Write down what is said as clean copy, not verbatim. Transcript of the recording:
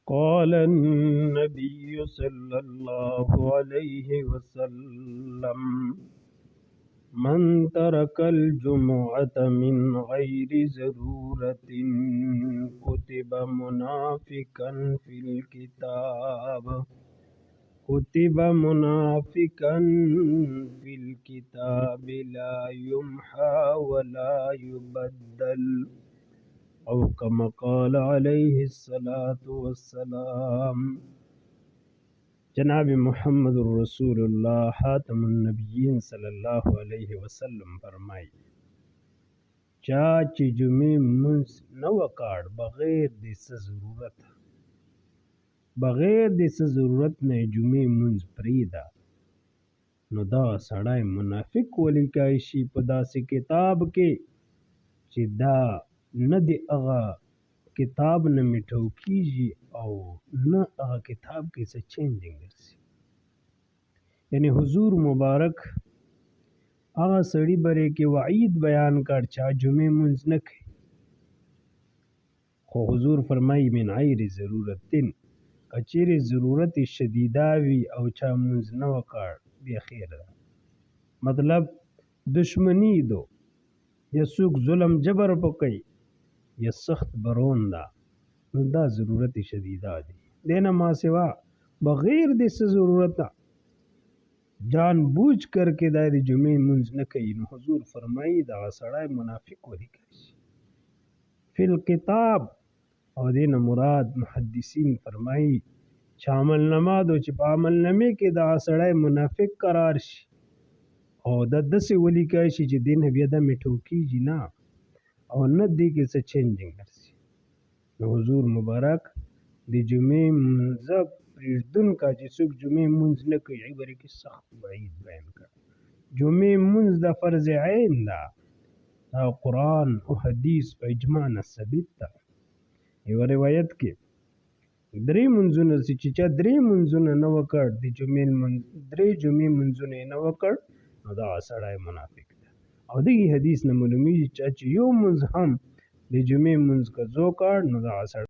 قال النبي صلى الله عليه وسلم من ترك الجمعة من غير ضرورة كتب منافقا في الكتاب لا يمحى ولا يبدل أو كما قال عليه الصلاة والسلام۔ جناب محمد رسول اللہ خاتم النبیین صلی اللہ علیہ وسلم فرمائی چاچی جمعی منس نو کاڑ بغیر دیس ضرورت نه جمعی منس پریدا نو دا سړی منافق ولیکای شي په داسې کتاب کې چې دا نه دی هغه کتاب نه میټو کیږي او نه هغه کتاب کې څه چینجنګ درسي۔ یعنی حضور مبارک هغه سړی باره کې وعید بیان کړ چې جمعې منځ نه کوي، خو حضور فرمایي من غیر ضرورتین، کچېرې ضرورت شدیده وي او چا منځ نه وکړ بیا خیر ده، مطلب دشمنی دو یا څوک ظلم جبر پکوي یا سخت برون ده نو دا ضرورت شدیده دی، دینا ما سوا بغیر دس ضرورت جان بوجھ کر کے دا دی جمعې منځ نه کوي نو حضور فرمایي دغه سړی منافق ولیکل شي فی الکتاب، او دینا مراد محدثین فرمایي چې عمل نما دو چې په عمل نامې کې دغه سړی منافق قرار شي او د داسې ولیکای شي چې دین بیا د میټو کیږي نه او نه دی کې څه چینجنګ درسي، نو حضور مبارک د جمعې منځ پرېږدونکي چې څوک جمعې منځ نه کوي هغې باره کې سخت وعید بیان کړ۔ جمعې منځ د فرض عین ده، دا قرآن او حدیث په اجماع نه ثابت ده۔ یوه روایت کې 3 منځونه چې چا 3 منځونه نه وکړ د جمعې 3 جمعې منځونه یې نه وکړ نو دغه سړی منافق ده، او دغې حدیث نه معلومیږي چې یو منځ هم د جمعې منځ که ځو کړ نو دغه سړی